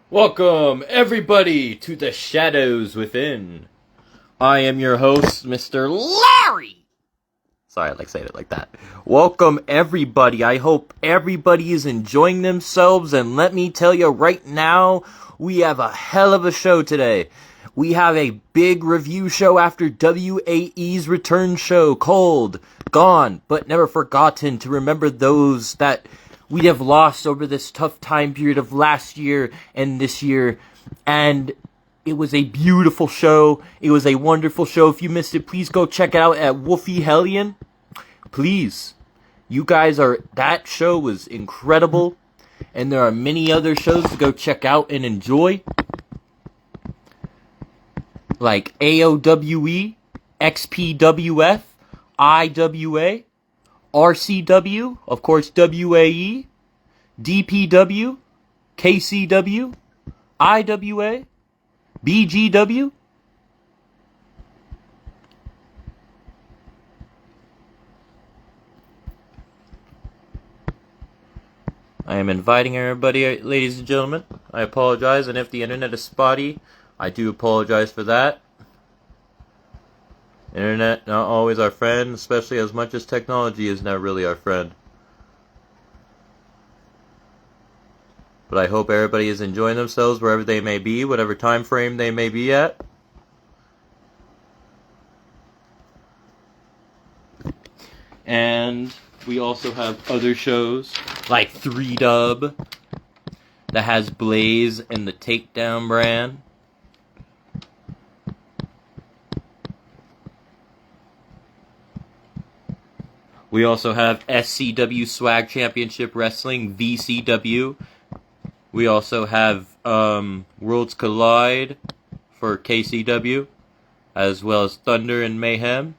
Welcome, everybody, to the Shadows Within. I am your host, Mr. Larry. Sorry, I like saying it like that. Welcome, everybody. I hope everybody is enjoying themselves, and let me tell you right now, we have a hell of a show today. We have a big review show after WAE's return show called Gone, But Never Forgotten, to remember those that we have lost over this tough time period of last year and this year. And it was a beautiful show. It was a wonderful show. If you missed it, please go check it out at Wolfie Hellion. Please. You guys are... That show was incredible. And there are many other shows to go check out and enjoy. Like AOWE, XPWF, IWA, RCW, of course WAE, DPW, KCW, IWA, BGW. I am inviting everybody, ladies and gentlemen. I apologize, and if the internet is spotty, I do apologize for that. Internet, not always our friend, especially as much as technology is not really our friend. But I hope everybody is enjoying themselves wherever they may be, whatever time frame they may be at. And we also have other shows like 3Dub that has Blaze and the Takedown brand. We also have SCW Swag Championship Wrestling, VCW. We also have Worlds Collide for KCW, as well as Thunder and Mayhem.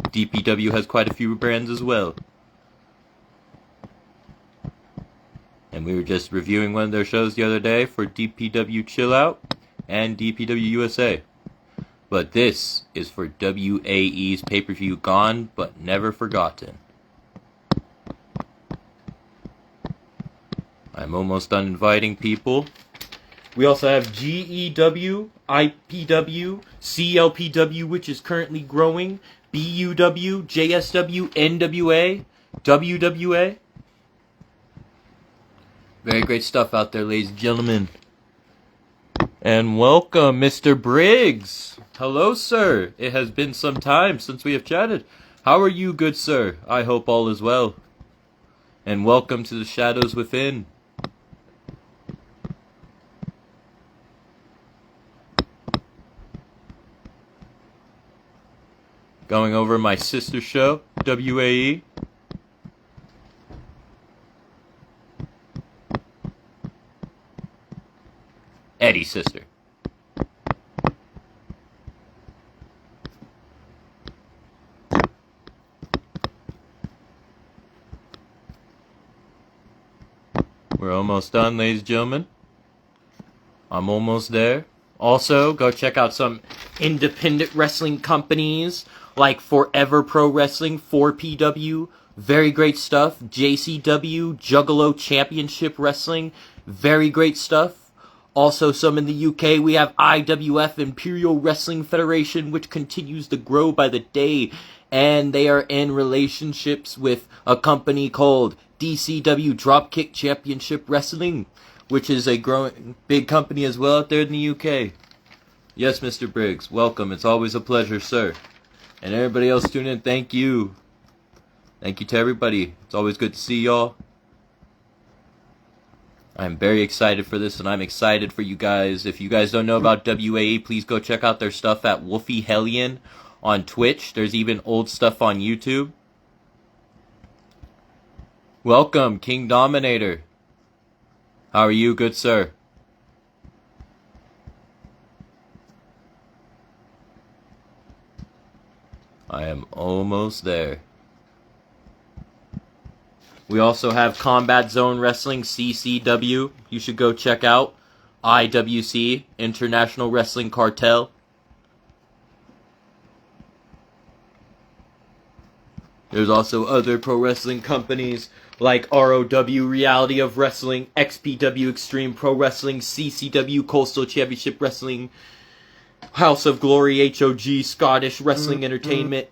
DPW has quite a few brands as well. And we were just reviewing one of their shows the other day for DPW Chill Out and DPW USA. But this is for WAE's pay-per-view Gone But Never Forgotten. I'm almost done inviting people. We also have GEW, IPW, CLPW, which is currently growing, BUW, JSW, NWA, WWA. Very great stuff out there, ladies and gentlemen. And welcome, Mr. Briggs. Hello, sir. It has been some time since we have chatted. How are you, good sir? I hope all is well. And welcome to the Shadows Within. Going over my sister show, WAE. Eddie's sister. We're almost done, ladies and gentlemen. I'm almost there. Also, go check out some independent wrestling companies like Forever Pro Wrestling, 4PW, very great stuff. JCW, Juggalo Championship Wrestling, very great stuff. Also, some in the UK, we have IWF, Imperial Wrestling Federation, which continues to grow by the day. And they are in relationships with a company called DCW, Dropkick Championship Wrestling, which is a growing big company as well out there in the UK. Yes, Mr. Briggs, welcome. It's always a pleasure, sir. And everybody else tuning in, thank you. Thank you to everybody. It's always good to see y'all. I'm very excited for this, and I'm excited for you guys. If you guys don't know about WAE, please go check out their stuff at Wolfie Hellion on Twitch. There's even old stuff on YouTube. Welcome, King Dominator. How are you, good sir? I am almost there. We also have Combat Zone Wrestling, CCW. You should go check out. IWC, International Wrestling Cartel. There's also other pro wrestling companies like ROW Reality of Wrestling, XPW Extreme Pro Wrestling, CCW Coastal Championship Wrestling, House of Glory HOG, Scottish Wrestling Entertainment,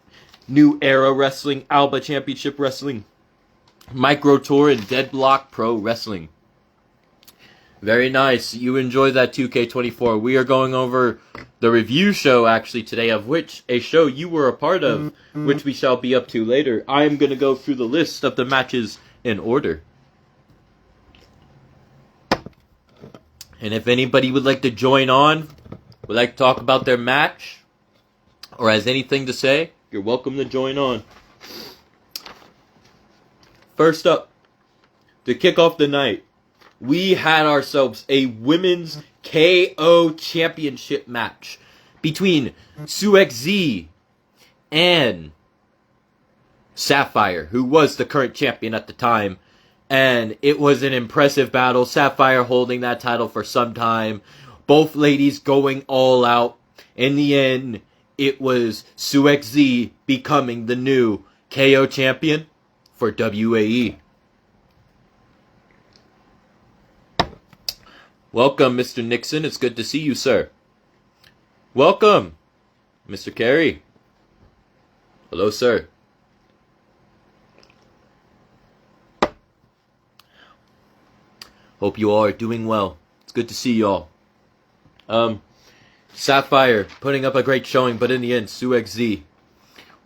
New Era Wrestling, Alba Championship Wrestling, Micro Tour, and Deadlock Pro Wrestling. Very nice. You enjoyed that 2K24. We are going over the review show, actually, today, of which a show you were a part of, which we shall be up to later. I am going to go through the list of the matches in order. And if anybody would like to join on, would like to talk about their match, or has anything to say, you're welcome to join on. First up, to kick off the night, we had ourselves a women's KO championship match between Suexy and Sapphire, who was the current champion at the time. And it was an impressive battle. Sapphire holding that title for some time. Both ladies going all out. In the end, it was Suexy becoming the new KO champion for WAE. Welcome, Mr. Nixon. It's good to see you, sir. Welcome, Mr. Carey. Hello, sir. Hope you all are doing well. It's good to see you all. Sapphire putting up a great showing, but in the end, Suexy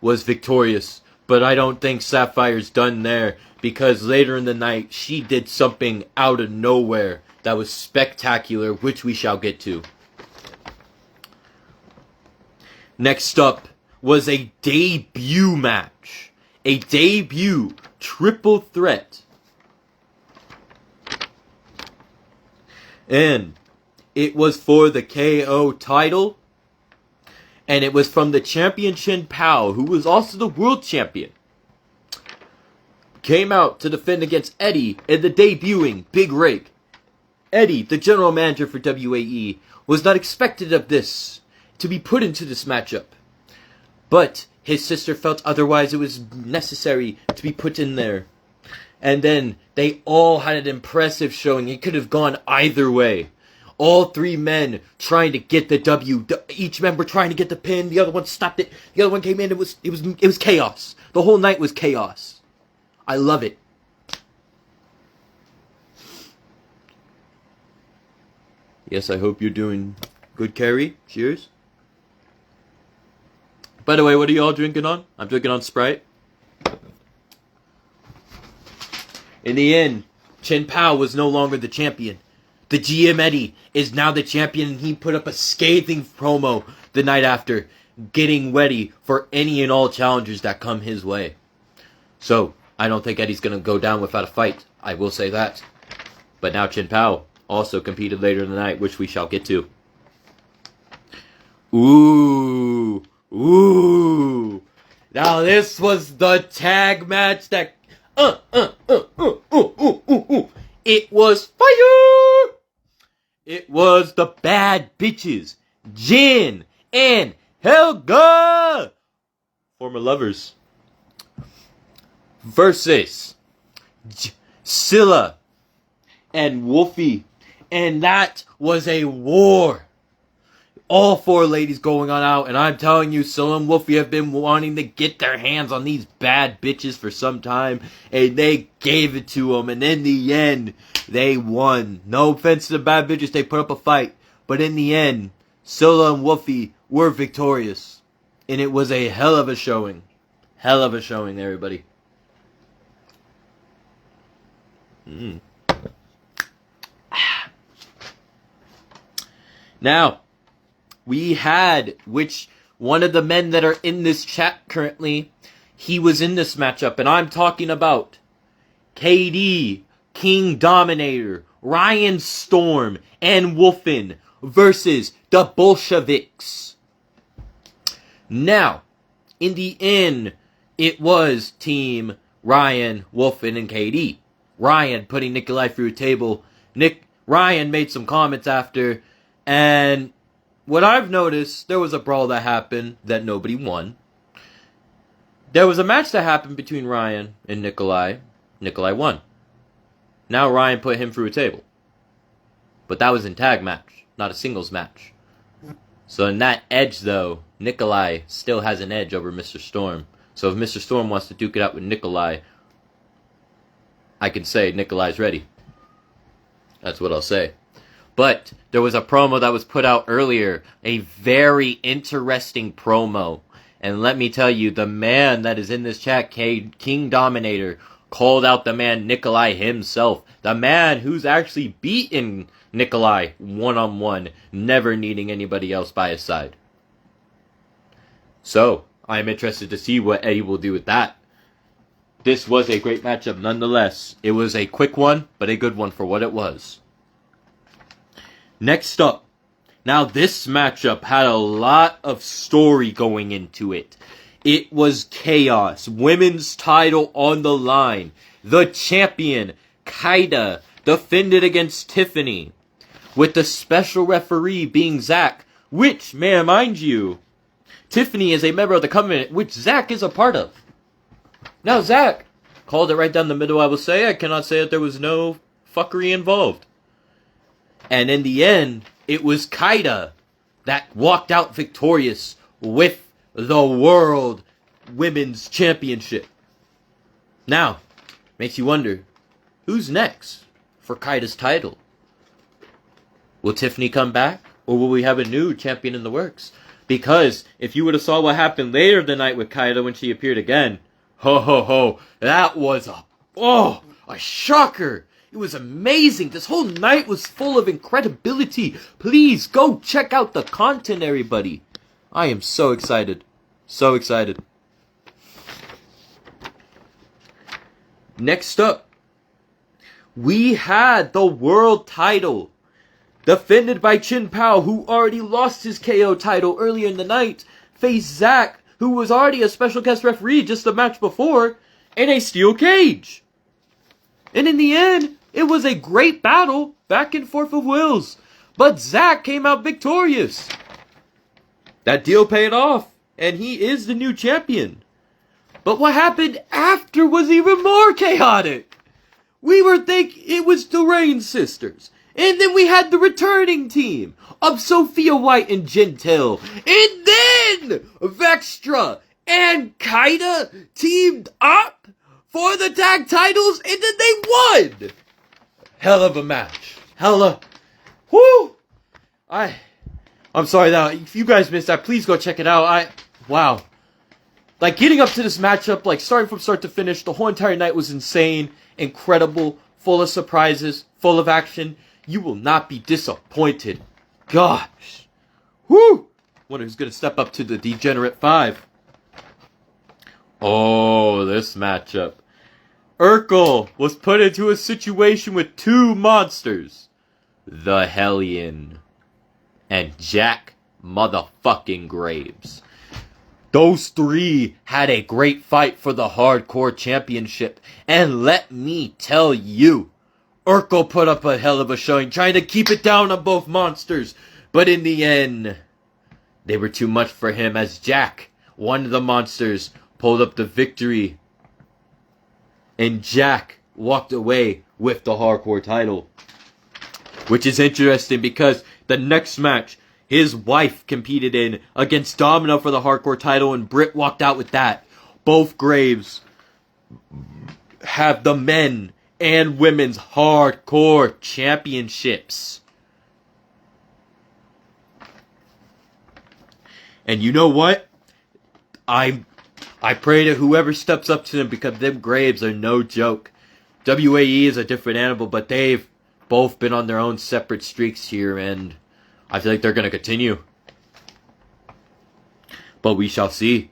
was victorious. But I don't think Sapphire's done there, because later in the night, she did something out of nowhere that was spectacular, which we shall get to. Next up was a debut match. A debut triple threat. And it was for the KO title. And it was from the champion Chin Pao, who was also the world champion. Came out to defend against Eddie in the debuting Big Rig. Eddie, the general manager for WAE, was not expected of this to be put into this matchup. But his sister felt otherwise it was necessary to be put in there. And then they all had an impressive showing. It could have gone either way. All three men trying to get the W. Each member trying to get the pin. The other one stopped it. The other one came in. It was chaos. The whole night was chaos. I love it. Yes, I hope you're doing good, Carrie. Cheers. By the way, what are you all drinking on? I'm drinking on Sprite. In the end, Chin Pao was no longer the champion. The GM Eddie is now the champion, and he put up a scathing promo the night after, getting ready for any and all challengers that come his way. So, I don't think Eddie's going to go down without a fight. I will say that. But now Chin Pao also competed later in the night, which we shall get to. Ooh. Now this was the tag match that... It was fire! It was the bad bitches, Jin and Helga, former lovers, versus Scylla and Wolfie. And that was a war. All four ladies going on out. And I'm telling you, Scylla and Wolfie have been wanting to get their hands on these bad bitches for some time. And they gave it to them. And in the end, they won. No offense to the bad bitches, they put up a fight. But in the end, Scylla and Wolfie were victorious. And it was a hell of a showing. Hell of a showing, everybody. Now, we had, which one of the men that are in this chat currently, he was in this matchup, and I'm talking about KD, King Dominator, Ryan Storm, and Wolfen versus the Bolsheviks. Now, in the end, it was Team Ryan, Wolfen, and KD. Ryan putting Nikolai through a table. Ryan made some comments after, and what I've noticed, there was a brawl that happened that nobody won. There was a match that happened between Ryan and Nikolai. Nikolai won. Now Ryan put him through a table. But that was in tag match, not a singles match. So in that edge, though, Nikolai still has an edge over Mr. Storm. So if Mr. Storm wants to duke it out with Nikolai, I can say Nikolai's ready. That's what I'll say. But there was a promo that was put out earlier. A very interesting promo. And let me tell you, the man that is in this chat, King Dominator, called out the man Nikolai himself. The man who's actually beaten Nikolai one-on-one, never needing anybody else by his side. So, I'm interested to see what Eddie will do with that. This was a great matchup nonetheless. It was a quick one, but a good one for what it was. Next up. Now this matchup had a lot of story going into it. It was chaos. Women's title on the line. The champion, Kaida, defended against Tiffany. With the special referee being Zack, which, may I mind you, Tiffany is a member of the Covenant, which Zack is a part of. Now Zack called it right down the middle, I will say. I cannot say that there was no fuckery involved. And in the end, it was Kaida that walked out victorious with the World Women's Championship. Now, makes you wonder, who's next for Kaida's title? Will Tiffany come back? Or will we have a new champion in the works? Because if you would have saw what happened later the night with Kaida when she appeared again, ho ho ho, that was a shocker. It was amazing. This whole night was full of incredibility. Please go check out the content, everybody. I am so excited. So excited. Next up, we had the world title defended by Chin Pao, who already lost his KO title earlier in the night, faced Zack, who was already a special guest referee just the match before, in a steel cage. And in the end, it was a great battle, back and forth of wills. But Zack came out victorious. That deal paid off, and he is the new champion. But what happened after was even more chaotic. We were thinking it was the Rain sisters. And then we had the returning team of Sophia White and Gentil. And then Vextra and Kaida teamed up for the tag titles, and then they won. Hell of a match. Whoo! I'm sorry now. If you guys missed that, please go check it out. Wow. Like, getting up to this matchup, like, starting from start to finish, the whole entire night was insane, incredible, full of surprises, full of action. You will not be disappointed. Gosh. Whoo! Wonder who's gonna step up to the Degenerate 5. Oh, this matchup. Urkel was put into a situation with two monsters. The Hellion and Jack motherfucking Graves. Those three had a great fight for the Hardcore Championship. And let me tell you, Urkel put up a hell of a showing, trying to keep it down on both monsters. But in the end, they were too much for him as Jack, one of the monsters, pulled up the victory. And Jack walked away with the Hardcore title. Which is interesting because the next match, his wife competed in against Domino for the Hardcore title, and Britt walked out with that. Both Graves have the men and women's Hardcore championships. And you know what? I pray to whoever steps up to them, because them Graves are no joke. WAE is a different animal, but they've both been on their own separate streaks here, and I feel like they're going to continue. But we shall see.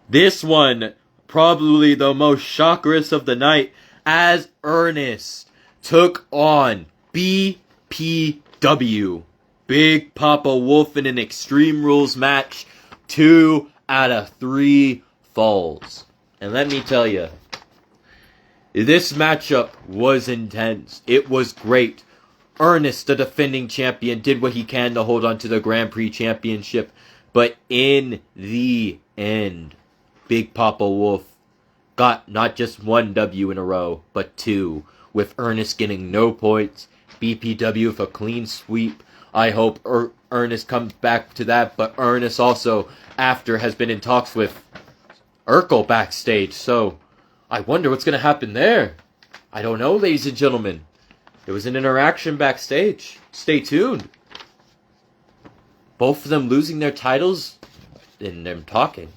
This one, probably the most shockerest of the night, as Ernest took on BPW. Big Papa Wolf in an Extreme Rules match. 2 out of 3 falls. And let me tell you, this matchup was intense. It was great. Ernest, the defending champion, did what he can to hold on to the Grand Prix championship. But in the end, Big Papa Wolf got not just one W in a row, but two, with Ernest getting no points, BPW with a clean sweep. I hope Ernest comes back to that, but Ernest also, after, has been in talks with Urkel backstage, so I wonder what's going to happen there. I don't know, ladies and gentlemen. There was an interaction backstage. Stay tuned. Both of them losing their titles and them talking.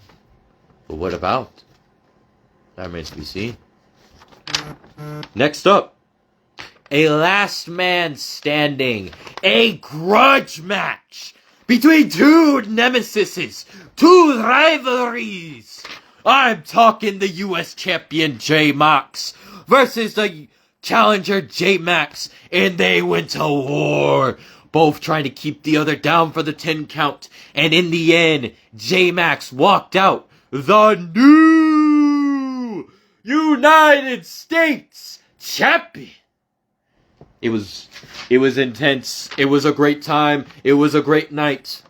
But what about? That remains to be seen. Next up, a last man standing, a grudge match between two nemesises, two rivalries. I'm talking the US champion J-Mox versus the challenger J-Max, and they went to war, both trying to keep the other down for the 10 count, and in the end, J-Max walked out the new United States champion. It was intense. It was a great time. It was a great night.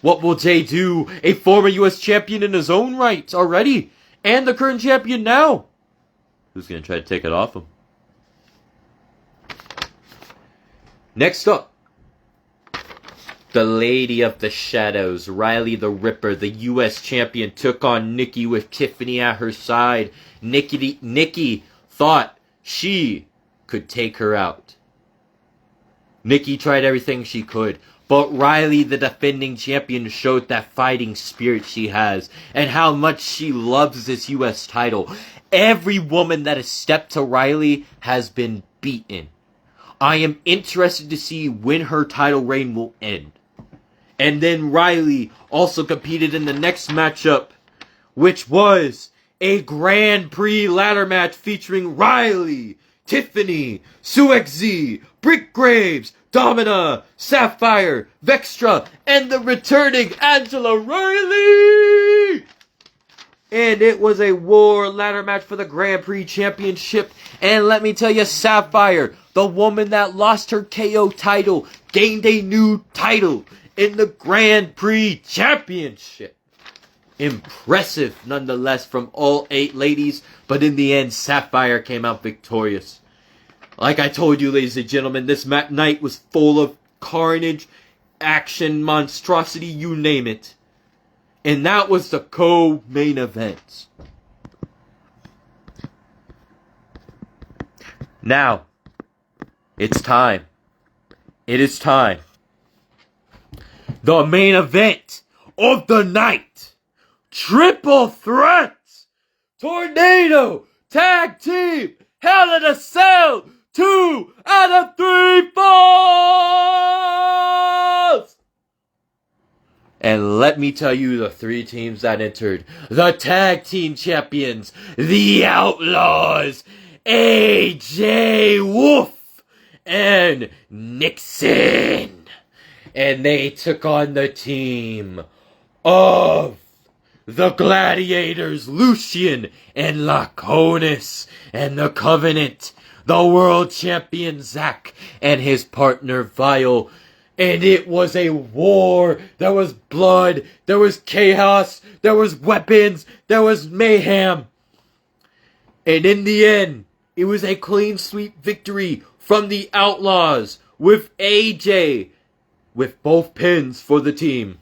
What will Jay do? A former US champion in his own right already, and the current champion now. Who's going to try to take it off him? Next up, the Lady of the Shadows, Riley the Ripper, the US champion, took on Nikki with Tiffany at her side. Nikki thought she could take her out. Nikki tried everything she could, but Riley, the defending champion, showed that fighting spirit she has and how much she loves this US title. Every woman that has stepped to Riley has been beaten. I am interested to see when her title reign will end. And then Riley also competed in the next matchup, which was a Grand Prix ladder match featuring Riley, Tiffany, Suexy, Brick Graves, Domina, Sapphire, Vextra, and the returning Angela Riley! And it was a war ladder match for the Grand Prix Championship. And let me tell you, Sapphire, the woman that lost her KO title, gained a new title in the Grand Prix Championship. Impressive, nonetheless, from all 8 ladies. But in the end, Sapphire came out victorious. Like I told you, ladies and gentlemen, this night was full of carnage, action, monstrosity, you name it. And that was the co-main event. Now, it's time. It is time. The main event of the night. Triple threat. Tornado. Tag team. Hell in a Cell. 2 out of 3 falls. And let me tell you the 3 teams that entered. The tag team champions. The Outlaws. AJ Wolf and Nixon. And they took on the team of the Gladiators, Lucian and Laconis, and the Covenant, the world champion Zack and his partner Vile. And it was a war. There was blood, there was chaos, there was weapons, there was mayhem. And in the end, it was a clean sweep victory from the Outlaws with AJ with both pins for the team.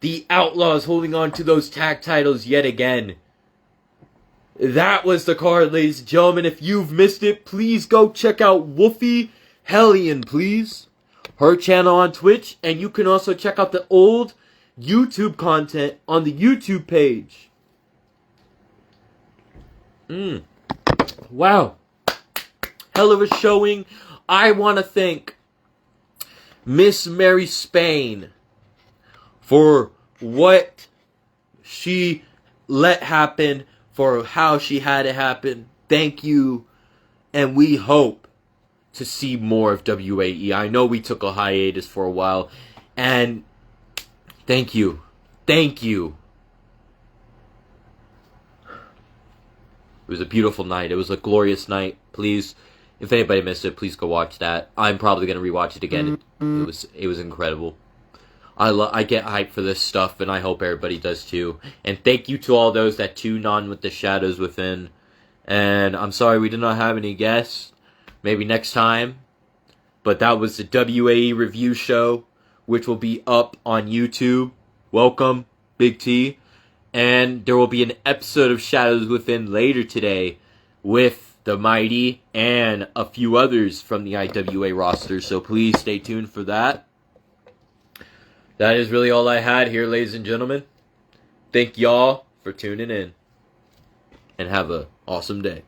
The Outlaws holding on to those tag titles yet again. That was the card, ladies and gentlemen. If you've missed it, please go check out Wolfie Hellion, please. Her channel on Twitch, and you can also check out the old YouTube content on the YouTube page. Wow. Hell of a showing. I want to thank Miss Mary Spain for what she let happen, for how she had it happen. Thank you. And we hope to see more of WAE. I know we took a hiatus for a while. And thank you. Thank you. It was a beautiful night. It was a glorious night. Please, if anybody missed it, please go watch that. I'm probably going to rewatch it again. It was incredible. I get hyped for this stuff, and I hope everybody does too. And thank you to all those that tune on with the Shadows Within. And I'm sorry we did not have any guests. Maybe next time. But that was the WAE review show, which will be up on YouTube. Welcome, Big T. And there will be an episode of Shadows Within later today with the Mighty and a few others from the IWA roster. So please stay tuned for that. That is really all I had here, ladies and gentlemen. Thank y'all for tuning in. And have an awesome day.